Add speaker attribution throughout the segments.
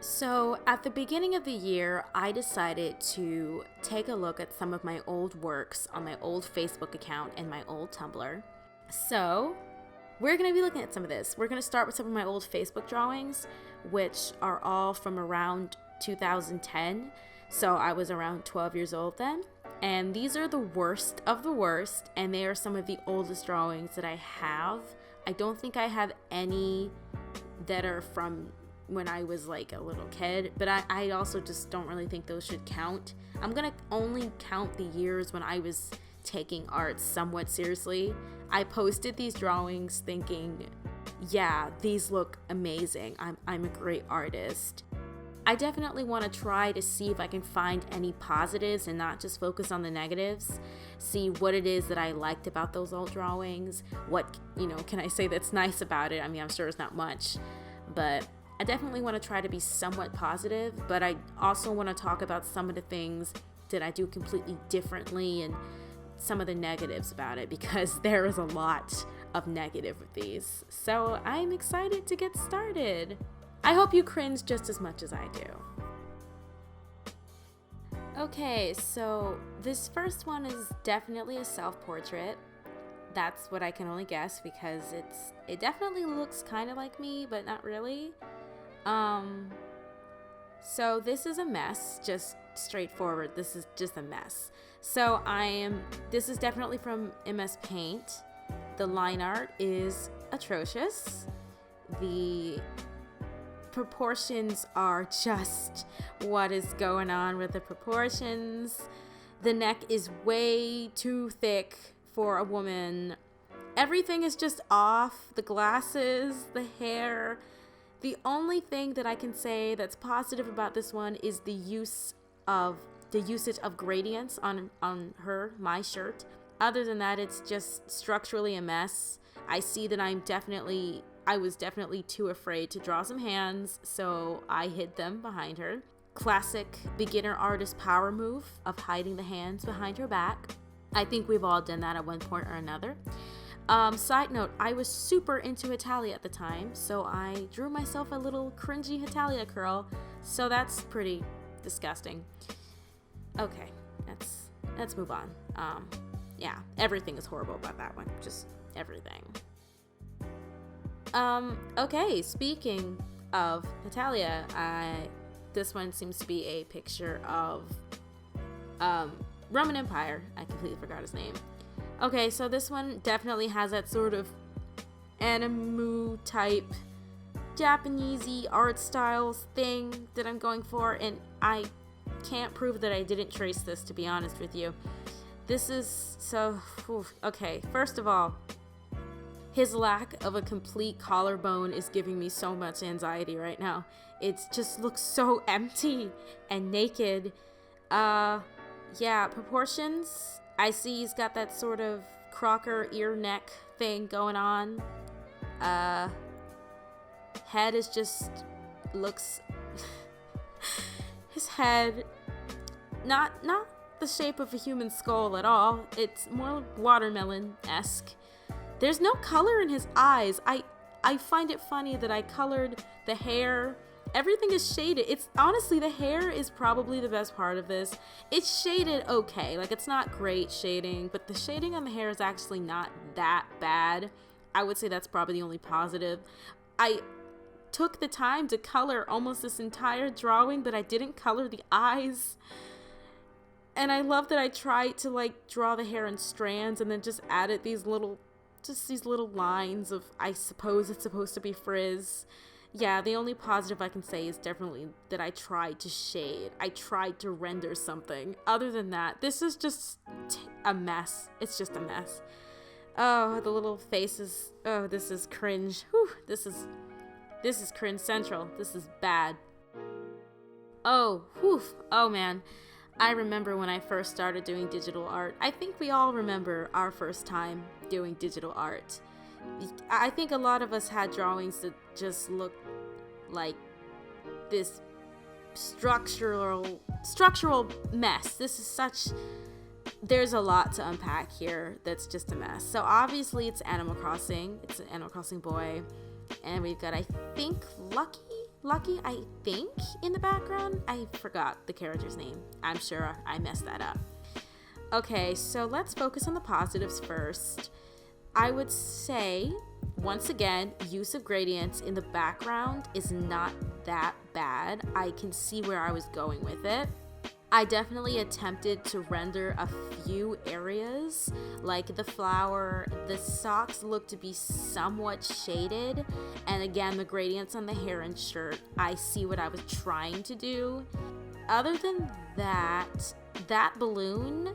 Speaker 1: So, at the beginning of the year, I decided to take a look at some of my old works on my old Facebook account and my old Tumblr. So, we're going to be looking at some of this. We're going to start with some of my old Facebook drawings, which are all from around 2010. So, I was around 12 years old then. And these are the worst of the worst, and they are some of the oldest drawings that I have. I don't think I have any that are from when I was like a little kid, but I also just don't really think those should count. I'm gonna only count the years when I was taking art somewhat seriously. I posted these drawings thinking, yeah, these look amazing. I'm a great artist. I definitely want to try to see if I can find any positives and not just focus on the negatives. See what it is that I liked about those old drawings. What, can I say that's nice about it? I mean, I'm sure it's not much, but I definitely want to try to be somewhat positive, but I also want to talk about some of the things that I do completely differently and some of the negatives about it, because there is a lot of negative with these. So I'm excited to get started. I hope you cringe just as much as I do. Okay, so this first one is definitely a self-portrait. That's what I can only guess, because it definitely looks kind of like me, but not really. So this is a mess, just straightforward. This is just a mess. So this is definitely from MS Paint. The line art is atrocious. The proportions are just, what is going on with the proportions? The neck is way too thick for a woman. Everything is just off. The glasses, the hair. The only thing that I can say that's positive about this one is the usage of gradients on my shirt. Other than that, it's just structurally a mess. I see that I was definitely too afraid to draw some hands, so I hid them behind her. Classic beginner artist power move of hiding the hands behind her back. I think we've all done that at one point or another. Side note, I was super into Hetalia at the time, so I drew myself a little cringy Hetalia curl, so that's pretty disgusting. Okay, let's move on. Yeah, everything is horrible about that one, just everything. Okay, speaking of Hetalia, this one seems to be a picture of Roman Empire. I completely forgot his name. Okay, so this one definitely has that sort of anime type Japanesey art styles thing that I'm going for, and I can't prove that I didn't trace this, to be honest with you. This is okay, first of all, his lack of a complete collarbone is giving me so much anxiety right now. It just looks so empty and naked. Yeah, proportions. I see he's got that sort of Crocker ear neck thing going on. Head is just looks his head not the shape of a human skull at all. It's more watermelon-esque. There's no color in his eyes. I find it funny that I colored the hair. Everything is shaded. It's honestly, the hair is probably the best part of this. It's shaded okay. Like, it's not great shading, but the shading on the hair is actually not that bad. I would say that's probably the only positive. I took the time to color almost this entire drawing, but I didn't color the eyes. And I love that I tried to like draw the hair in strands and then just added these little lines of, I suppose it's supposed to be frizz. Yeah, the only positive I can say is definitely that I tried to shade. I tried to render something. Other than that, this is just a mess. It's just a mess. Oh, the little faces. Oh, this is cringe. Whew, this is cringe central. This is bad. Oh, whew. Oh man. I remember when I first started doing digital art. I think we all remember our first time doing digital art. I think a lot of us had drawings that just look like this structural mess. There's a lot to unpack here that's just a mess. So obviously it's Animal Crossing. It's an Animal Crossing boy. And we've got, I think, Lucky. Lucky, I think, in the background. I forgot the character's name. I'm sure I messed that up. Okay, so let's focus on the positives first. I would say, once again, use of gradients in the background is not that bad. I can see where I was going with it. I definitely attempted to render a few areas, like the flower. The socks look to be somewhat shaded, and again, the gradients on the hair and shirt, I see what I was trying to do. Other than that, that balloon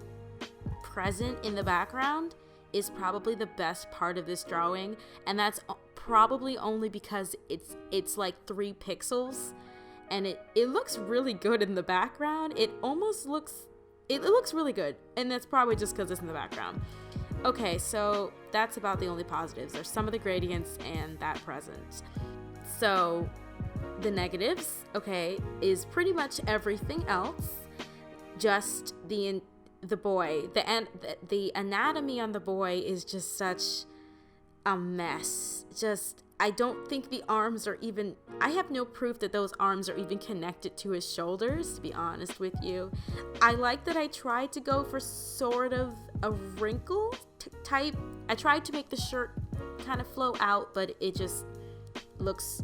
Speaker 1: present in the background is probably the best part of this drawing, and that's probably only because it's like 3 pixels. And it looks really good in the background. It looks really good. And that's probably just because it's in the background. Okay, so that's about the only positives. There's some of the gradients and that present. So the negatives, okay, is pretty much everything else. Just the boy. The anatomy on the boy is just such a mess. I don't think the arms are even, I have no proof that those arms are even connected to his shoulders, to be honest with you. I like that I tried to go for sort of a wrinkle type. I tried to make the shirt kind of flow out, but it just looks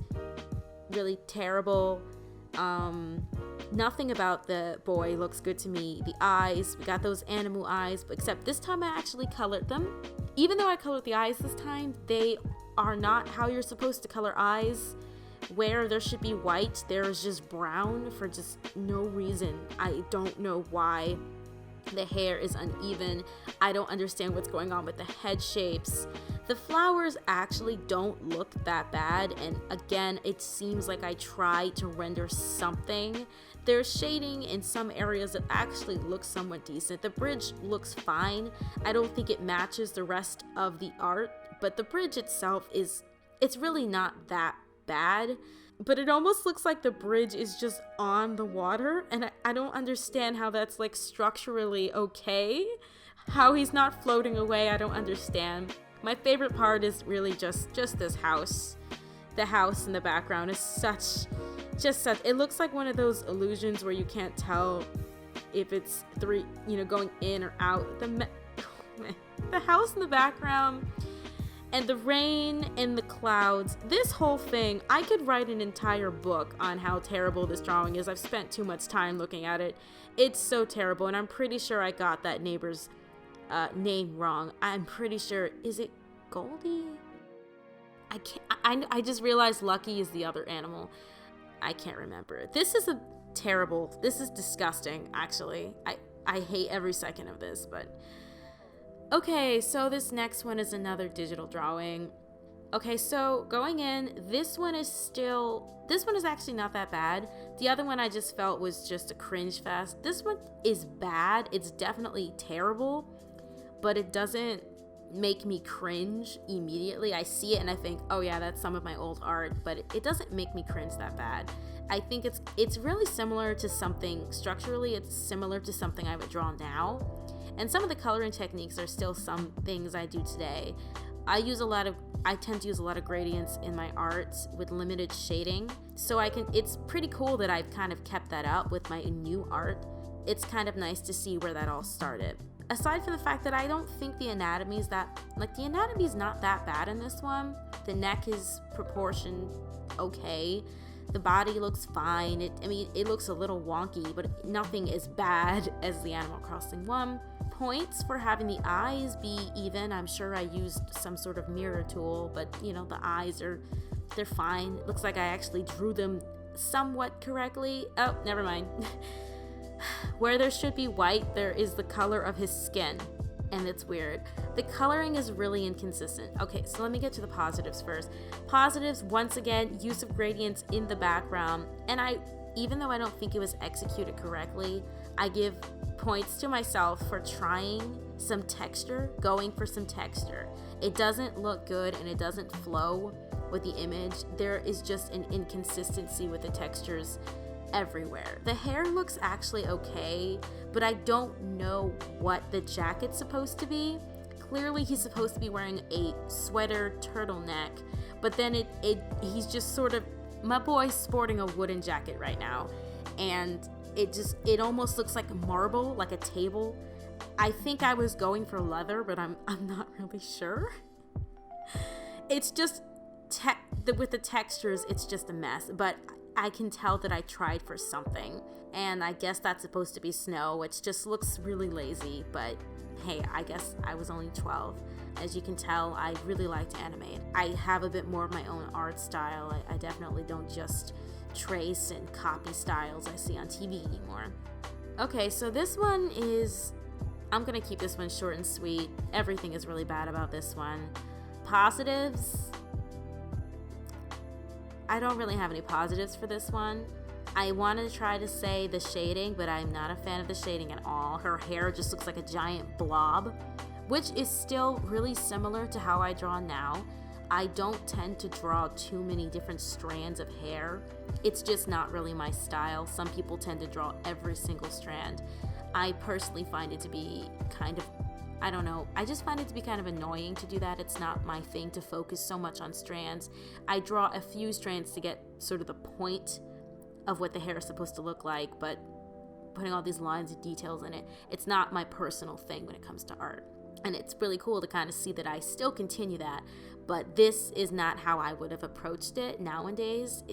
Speaker 1: really terrible. Nothing about the boy looks good to me. The eyes, we got those animal eyes, but except this time I actually colored them. Even though I colored the eyes this time, they are not how you're supposed to color eyes. Where there should be white, there is just brown for just no reason. I don't know why. The hair is uneven. I don't understand what's going on with the head shapes. The flowers actually don't look that bad, and again, it seems like I tried to render something. There's shading in some areas that actually looks somewhat decent. The bridge looks fine. I don't think it matches the rest of the art, but the bridge itself it's really not that bad. But it almost looks like the bridge is just on the water, and I don't understand how that's like structurally okay. How he's not floating away, I don't understand. My favorite part is really just this house. The house in the background is such, it looks like one of those illusions where you can't tell if it's going in or out. The house in the background and the rain and the clouds, this whole thing, I could write an entire book on how terrible this drawing is. I've spent too much time looking at it. It's so terrible, and I'm pretty sure I got that neighbor's name wrong. I'm pretty sure, is it Goldie? I just realized Lucky is the other animal. I can't remember. This is disgusting, actually. I hate every second of this, but okay, so this next one is another digital drawing. Okay, so going in, this one is actually not that bad. The other one I just felt was just a cringe fest. This one is bad. It's definitely terrible, but it doesn't make me cringe immediately. I see it and I think, oh yeah, that's some of my old art, but it doesn't make me cringe that bad. I think it's really similar to something, structurally, it's similar to something I would draw now. And some of the coloring techniques are still some things I do today. I tend to use a lot of gradients in my art with limited shading. So it's pretty cool that I've kind of kept that up with my new art. It's kind of nice to see where that all started. Aside from the fact that I don't think the anatomy is not that bad in this one. The neck is proportioned okay. The body looks fine. It looks a little wonky, but nothing as bad as the Animal Crossing one. Points for having the eyes be even. I'm sure I used some sort of mirror tool, but the eyes they're fine. It looks like I actually drew them somewhat correctly. Oh, never mind. Where there should be white, there is the color of his skin, and it's weird. The coloring is really inconsistent. Okay, so let me get to the positives first. Positives, once again, use of gradients in the background, and even though I don't think it was executed correctly, I give points to myself for trying some texture, going for some texture. It doesn't look good and it doesn't flow with the image. There is just an inconsistency with the textures everywhere. The hair looks actually okay, but I don't know what the jacket's supposed to be. Clearly he's supposed to be wearing a sweater turtleneck, but then he's just sort of My boy's sporting a wooden jacket right now, and it almost looks like marble, like a table. I think I was going for leather, but I'm not really sure. It's just with the textures, it's just a mess, but I can tell that I tried for something, and I guess that's supposed to be snow, which just looks really lazy, but hey, I guess I was only 12. As you can tell, I really liked anime. I have a bit more of my own art style. I definitely don't just trace and copy styles I see on TV anymore. Okay, so this one is, I'm gonna keep this one short and sweet. Everything is really bad about this one. Positives, I don't really have any positives for this one. I want to try to say the shading, but I'm not a fan of the shading at all. Her hair just looks like a giant blob, which is still really similar to how I draw now. I don't tend to draw too many different strands of hair. It's just not really my style. Some people tend to draw every single strand. I personally find it to be kind of, I don't know, I just find it to be kind of annoying to do that. It's not my thing to focus so much on strands. I draw a few strands to get sort of the point of what the hair is supposed to look like, but putting all these lines and details in it, it's not my personal thing when it comes to art. And it's really cool to kind of see that I still continue that, but this is not how I would have approached it nowadays.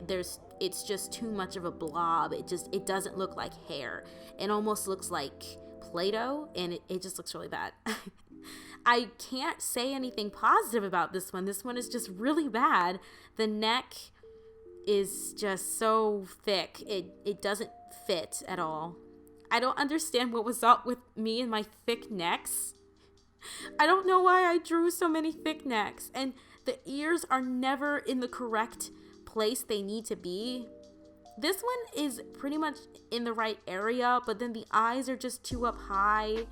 Speaker 1: It's just too much of a blob. It doesn't look like hair. It almost looks like Play-Doh, and it just looks really bad. I can't say anything positive about this one. This one is just really bad. The neck is just so thick. It doesn't fit at all. I don't understand what was up with me and my thick necks. I don't know why I drew so many thick necks, and the ears are never in the correct place they need to be. This one is pretty much in the right area, but then the eyes are just too up high.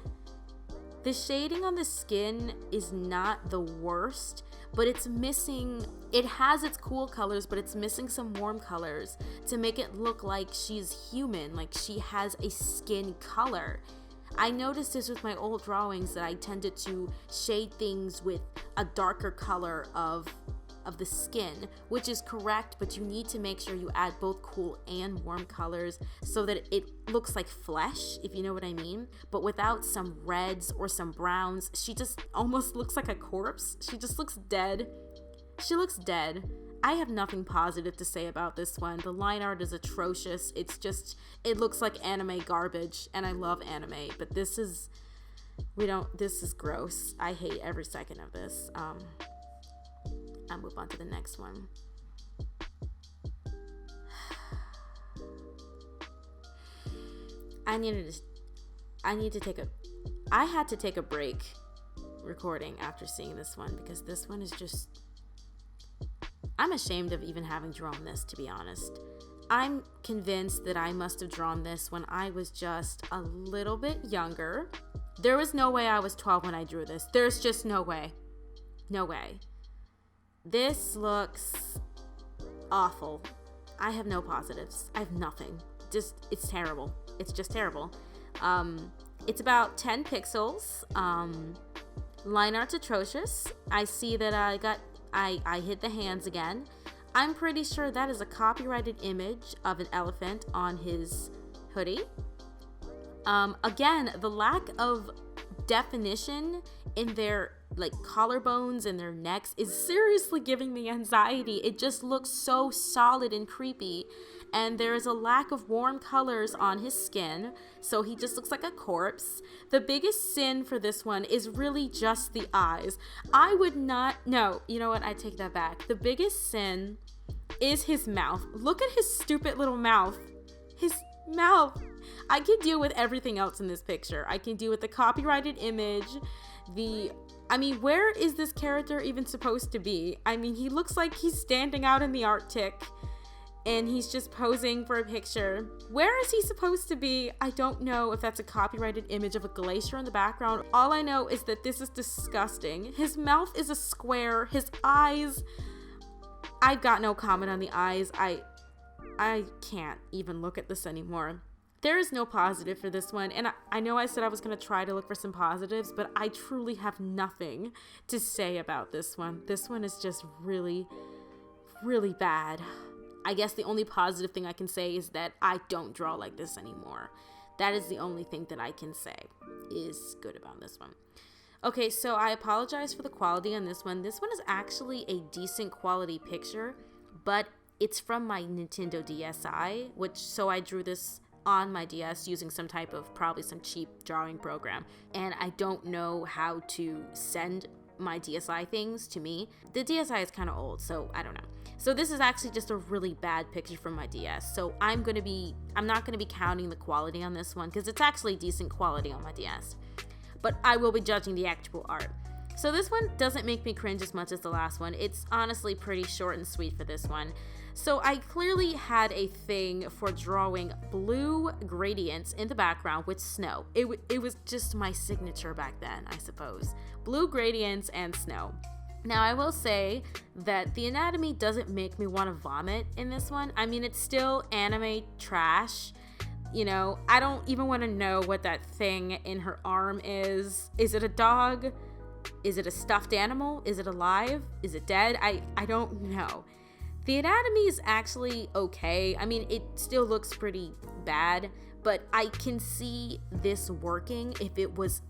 Speaker 1: The shading on the skin is not the worst, but it has its cool colors, but it's missing some warm colors to make it look like she's human, like she has a skin color. I noticed this with my old drawings that I tended to shade things with a darker color of the skin, which is correct, but you need to make sure you add both cool and warm colors so that it looks like flesh, if you know what I mean, but without some reds or some browns. She just almost looks like a corpse. She just looks dead. She looks dead. I have nothing positive to say about this one. The line art is atrocious. It looks like anime garbage, and I love anime, but this is gross. I hate every second of this. I'll move on to the next one. I had to take a break recording after seeing this one, because this one is just, I'm ashamed of even having drawn this, to be honest. I'm convinced that I must have drawn this when I was just a little bit younger. There was no way I was 12 when I drew this. There's just no way. No way. This looks awful. I have no positives. I have nothing. It's terrible. It's just terrible. It's about 10 pixels. Line art's atrocious. I see that I hit the hands again. I'm pretty sure that is a copyrighted image of an elephant on his hoodie. Again, the lack of definition in their collarbones and their necks is seriously giving me anxiety. It just looks so solid and creepy, and there is a lack of warm colors on his skin, so he just looks like a corpse. The biggest sin for this one is really just the eyes. No, you know what, I take that back. The biggest sin is his mouth. Look at his stupid little mouth. His mouth. I can deal with everything else in this picture. I can deal with the copyrighted image, where is this character even supposed to be? He looks like he's standing out in the Arctic and he's just posing for a picture. Where is he supposed to be? I don't know if that's a copyrighted image of a glacier in the background. All I know is that this is disgusting. His mouth is a square. His eyes, I've got no comment on the eyes. I can't even look at this anymore. There is no positive for this one, and I know I said I was going to try to look for some positives, but I truly have nothing to say about this one. This one is just really, really bad. I guess the only positive thing I can say is that I don't draw like this anymore. That is the only thing that I can say is good about this one. Okay, so I apologize for the quality on this one. This one is actually a decent quality picture, but it's from my Nintendo DSi, so I drew this on my DS using some type of, probably some cheap drawing program, and I don't know how to send my DSi things to me. The DSi is kind of old, so I don't know. So this is actually just a really bad picture from my DS. So I'm not gonna be counting the quality on this one because it's actually decent quality on my DS. But I will be judging the actual art. So this one doesn't make me cringe as much as the last one. It's honestly pretty short and sweet for this one. So I clearly had a thing for drawing blue gradients in the background with snow. It was just my signature back then, I suppose. Blue gradients and snow. Now I will say that the anatomy doesn't make me want to vomit in this one. I mean, it's still anime trash. You know, I don't even want to know what that thing in her arm is. Is it a dog? Is it a stuffed animal? Is it alive? Is it dead? I don't know. The anatomy is actually okay. I mean, it still looks pretty bad, but I can see this working if it was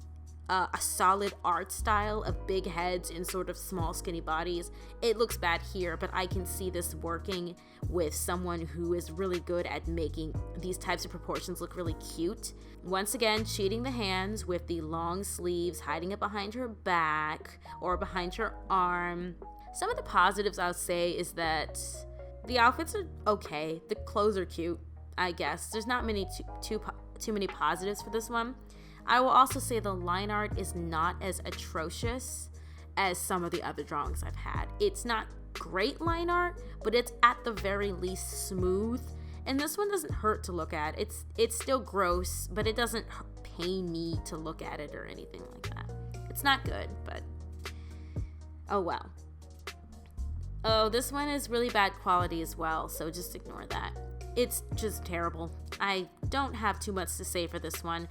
Speaker 1: a solid art style of big heads and sort of small skinny bodies. It looks bad here, but I can see this working with someone who is really good at making these types of proportions look really cute. Once again, cheating the hands with the long sleeves, hiding it behind her back or behind her arm. Some of the positives I'll say is that the outfits are okay. The clothes are cute, I guess. There's not too many positives for this one. I will also say the line art is not as atrocious as some of the other drawings I've had. It's not great line art, but it's at the very least smooth. And this one doesn't hurt to look at. It's still gross, but it doesn't pain me to look at it or anything like that. It's not good, but oh well. Oh, this one is really bad quality as well, so just ignore that. It's just terrible. I don't have too much to say for this one.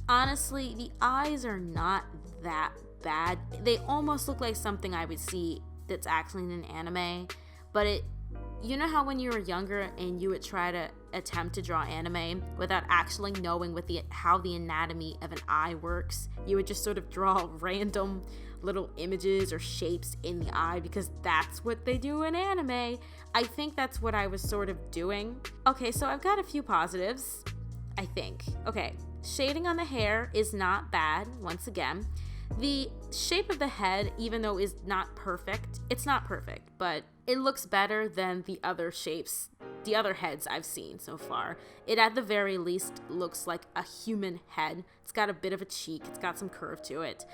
Speaker 1: Honestly, the eyes are not that bad. They almost look like something I would see that's actually in an anime, but you know how when you were younger and you would try to attempt to draw anime without actually knowing how the anatomy of an eye works? You would just sort of draw random little images or shapes in the eye because that's what they do in anime. I think that's what I was sort of doing. Okay, so I've got a few positives, I think. Okay, shading on the hair is not bad, once again. The shape of the head, even though is not perfect, it's not perfect, but it looks better than the other shapes, the other heads I've seen so far. It at the very least looks like a human head. It's got a bit of a cheek, it's got some curve to it.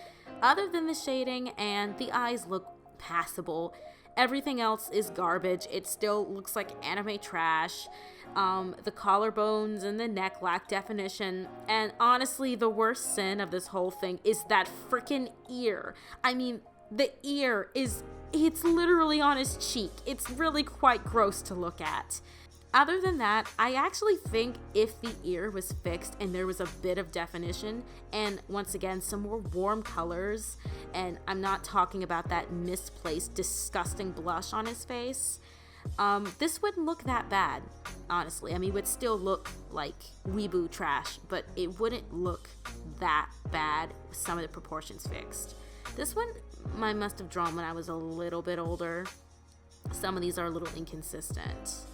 Speaker 1: Other than the shading and the eyes look passable, everything else is garbage. It still looks like anime trash. The collarbones and the neck lack definition. And honestly, the worst sin of this whole thing is that freaking ear. I mean, the ear it's literally on his cheek. It's really quite gross to look at. Other than that, I actually think if the ear was fixed and there was a bit of definition and once again some more warm colors, and I'm not talking about that misplaced disgusting blush on his face, this wouldn't look that bad, honestly. I mean, it would still look like weeboo trash, but it wouldn't look that bad with some of the proportions fixed. This one I must have drawn when I was a little bit older. Some of these are a little inconsistent.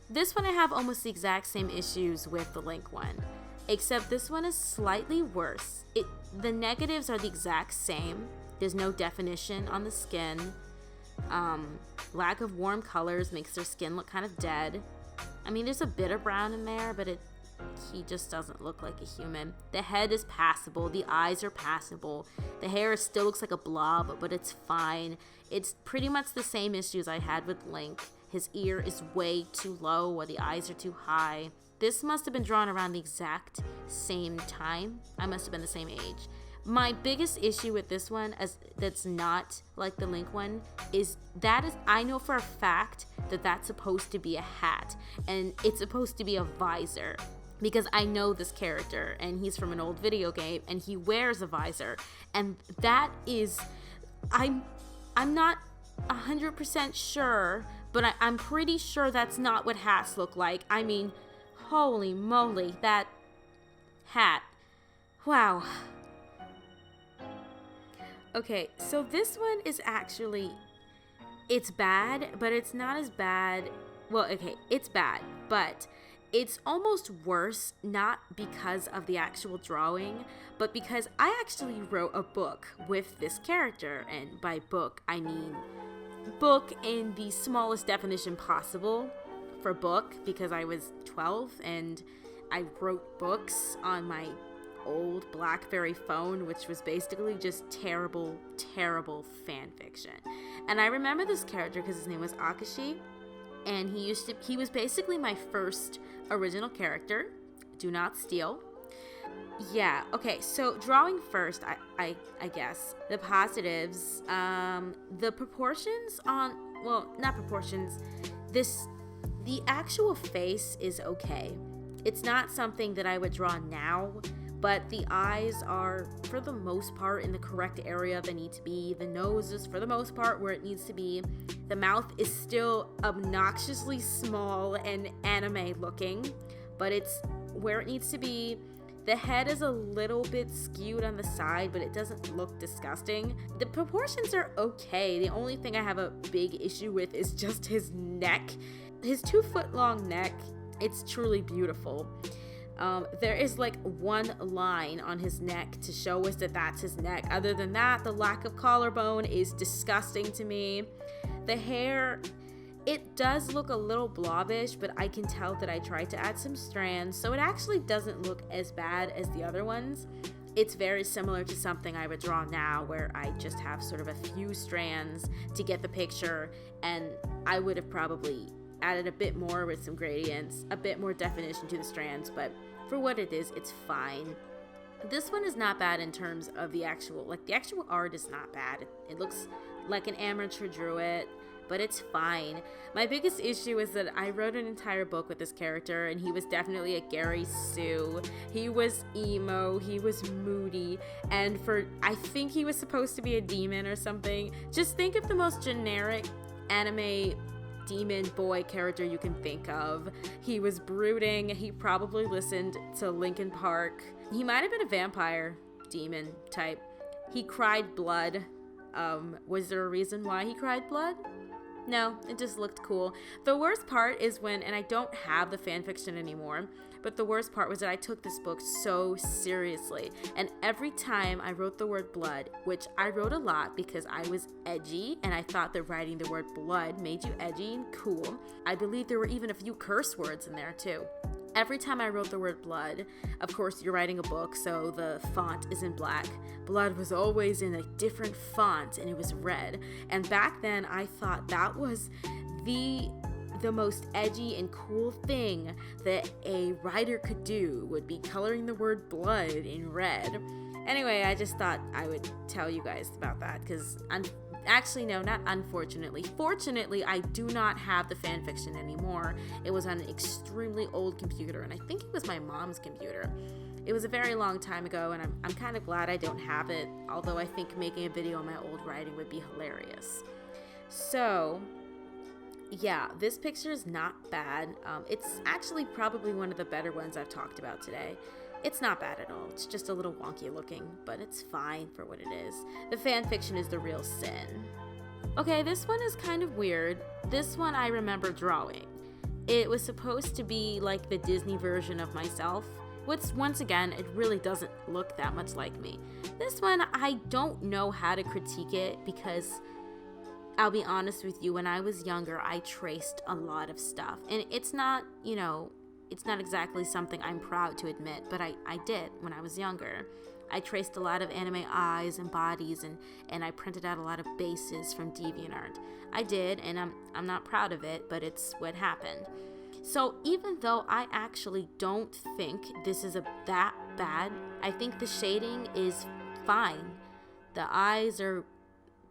Speaker 1: This one I have almost the exact same issues with the Link one, except this one is slightly worse. The negatives are the exact same. There's no definition on the skin. Lack of warm colors makes their skin look kind of dead. I mean, there's a bit of brown in there, but he just doesn't look like a human. The head is passable. The eyes are passable. The hair still looks like a blob, but it's fine. It's pretty much the same issues I had with Link. His ear is way too low or the eyes are too high. This must have been drawn around the exact same time. I must have been the same age. My biggest issue with this one, that's not like the Link one, is I know for a fact that that's supposed to be a hat and it's supposed to be a visor. because I know this character and he's from an old video game and he wears a visor, and that is, I'm not 100% sure, but I'm pretty sure that's not what hats look like. I mean, holy moly, that hat. Wow. Okay, so this one is actually, it's bad, but it's not as bad. Well, okay, it's bad, but it's almost worse, not because of the actual drawing, but because I actually wrote a book with this character. And by book, I mean book in the smallest definition possible for book, because I was 12 and I wrote books on my old BlackBerry phone, which was basically just terrible fan fiction. And I remember this character because his name was Akashi, and he was basically my first original character. Do not steal. Yeah, okay, so drawing first, I guess. The positives, the proportions on, well, not proportions, the actual face is okay. It's not something that I would draw now, but the eyes are, for the most part, in the correct area they need to be. The nose is, for the most part, where it needs to be. The mouth is still obnoxiously small and anime looking, but it's where it needs to be. The head is a little bit skewed on the side, but it doesn't look disgusting. The proportions are okay. The only thing I have a big issue with is just his neck. His 2-foot-long neck, it's truly beautiful. There is like one line on his neck to show us that that's his neck. Other than that, the lack of collarbone is disgusting to me. The hair, it does look a little blobbish, but I can tell that I tried to add some strands, so it actually doesn't look as bad as the other ones. It's very similar to something I would draw now, where I just have sort of a few strands to get the picture, and I would have probably added a bit more with some gradients, a bit more definition to the strands, but for what it is, it's fine. This one is not bad in terms of the actual art is not bad. It looks like an amateur drew it, but it's fine. My biggest issue is that I wrote an entire book with this character, and he was definitely a Gary Sue. He was emo, he was moody, and I think he was supposed to be a demon or something. Just think of the most generic anime demon boy character you can think of. He was brooding. He probably listened to Linkin Park. He might have been a vampire demon type. He cried blood. Was there a reason why he cried blood? No, it just looked cool. The worst part is when, and I don't have the fanfiction anymore, but the worst part was that I took this book so seriously. And every time I wrote the word blood, which I wrote a lot because I was edgy and I thought that writing the word blood made you edgy and cool. I believe there were even a few curse words in there too. Every time I wrote the word blood, of course you're writing a book, so the font is in black. Blood was always in a different font and it was red. And back then I thought that was the most edgy and cool thing that a writer could do, would be coloring the word blood in red. Anyway, I just thought I would tell you guys about that because actually, no, not unfortunately. Fortunately, I do not have the fanfiction anymore. It was on an extremely old computer, and I think it was my mom's computer. It was a very long time ago, and I'm kind of glad I don't have it, although I think making a video on my old writing would be hilarious. So, yeah, this picture is not bad. It's actually probably one of the better ones I've talked about today. It's not bad at all. It's just a little wonky looking, but it's fine for what it is. The fan fiction is the real sin. Okay, this one is kind of weird. This one I remember drawing. It was supposed to be like the Disney version of myself, which, once again, it really doesn't look that much like me. This one, I don't know how to critique it because, I'll be honest with you, when I was younger, I traced a lot of stuff. And it's not, it's not exactly something I'm proud to admit, but I did when I was younger. I traced a lot of anime eyes and bodies, and I printed out a lot of bases from DeviantArt. I did, and I'm not proud of it, but it's what happened. So even though I actually don't think this is that bad, I think the shading is fine. The eyes are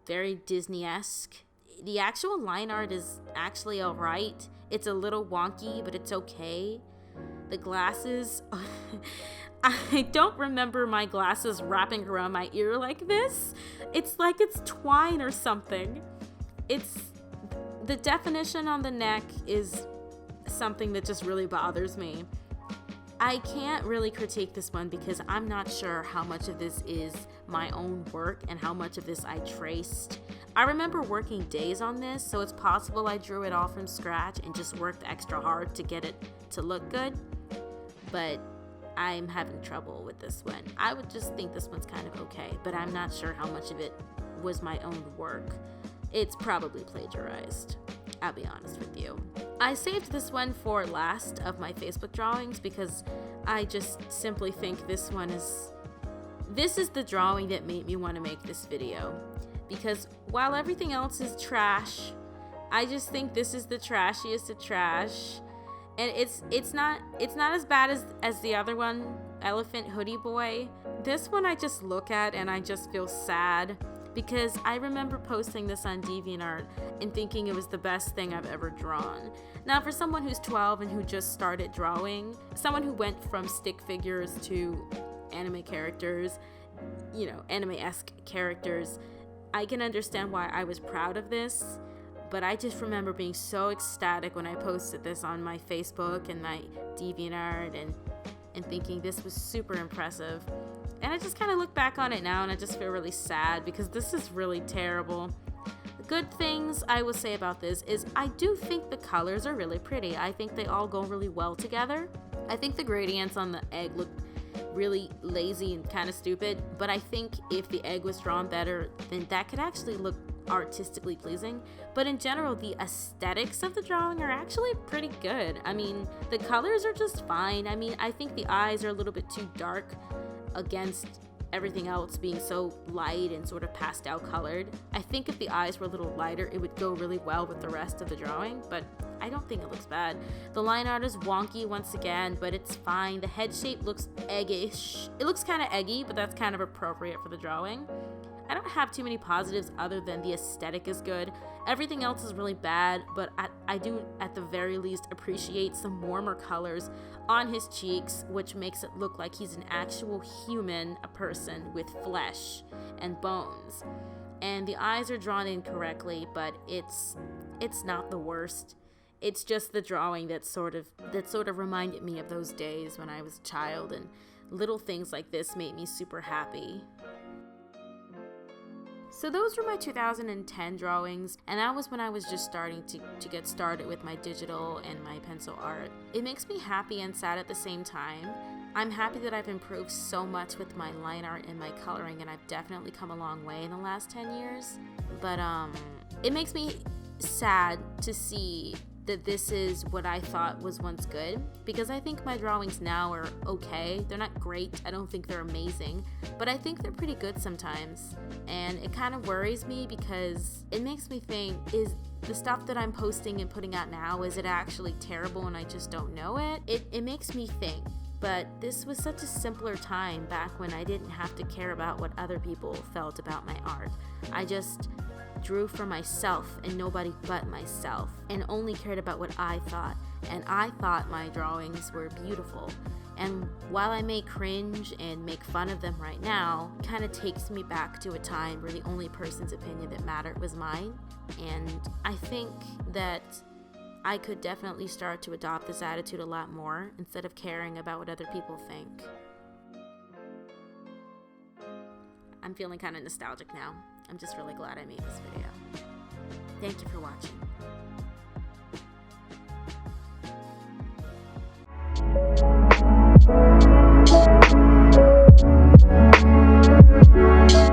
Speaker 1: very Disney-esque. The actual line art is actually alright. It's a little wonky, but it's okay. The glasses, I don't remember my glasses wrapping around my ear like this. It's like it's twine or something. The definition on the neck is something that just really bothers me. I can't really critique this one because I'm not sure how much of this is my own work and how much of this I traced. I remember working days on this, so it's possible I drew it all from scratch and just worked extra hard to get it to look good, but I'm having trouble with this one. I would just think this one's kind of okay, but I'm not sure how much of it was my own work. It's probably plagiarized, I'll be honest with you. I saved this one for last of my Facebook drawings because I just simply think this is the drawing that made me want to make this video. Because while everything else is trash, I just think this is the trashiest of trash. And it's not as bad as the other one, Elephant Hoodie Boy. This one I just look at and I just feel sad. Because I remember posting this on DeviantArt and thinking it was the best thing I've ever drawn. Now, for someone who's 12 and who just started drawing, someone who went from stick figures to anime characters, anime-esque characters, I can understand why I was proud of this, but I just remember being so ecstatic when I posted this on my Facebook and my DeviantArt and thinking this was super impressive. And I just kind of look back on it now and I just feel really sad because this is really terrible. The good things I will say about this is I do think the colors are really pretty. I think they all go really well together. I think the gradients on the egg look really lazy and kind of stupid, but I think if the egg was drawn better, then that could actually look artistically pleasing. But in general, the aesthetics of the drawing are actually pretty good. I mean, the colors are just fine. I mean, I think the eyes are a little bit too dark against everything else being so light and sort of pastel colored. I think if the eyes were a little lighter, it would go really well with the rest of the drawing, but I don't think it looks bad. The line art is wonky once again, but it's fine. The head shape looks eggish. It looks kind of eggy, but that's kind of appropriate for the drawing. I don't have too many positives other than the aesthetic is good. Everything else is really bad, but I do at the very least appreciate some warmer colors on his cheeks, which makes it look like he's an actual human, a person with flesh and bones. And the eyes are drawn incorrectly, but it's not the worst. It's just the drawing that sort of reminded me of those days when I was a child, and little things like this made me super happy. So those were my 2010 drawings, and that was when I was just starting to get started with my digital and my pencil art. It makes me happy and sad at the same time. I'm happy that I've improved so much with my line art and my coloring, and I've definitely come a long way in the last 10 years. But it makes me sad to see that this is what I thought was once good, because I think my drawings now are okay. They're not great, I don't think they're amazing, but I think they're pretty good sometimes. And it kind of worries me because it makes me think, is the stuff that I'm posting and putting out now, is it actually terrible and I just don't know it? It makes me think. But this was such a simpler time back when I didn't have to care about what other people felt about my art. I just drew for myself and nobody but myself, and only cared about what I thought, and I thought my drawings were beautiful. And while I may cringe and make fun of them right now, it kind of takes me back to a time where the only person's opinion that mattered was mine. And I think that I could definitely start to adopt this attitude a lot more instead of caring about what other people think. I'm feeling kind of nostalgic now. I'm just really glad I made this video. Thank you for watching.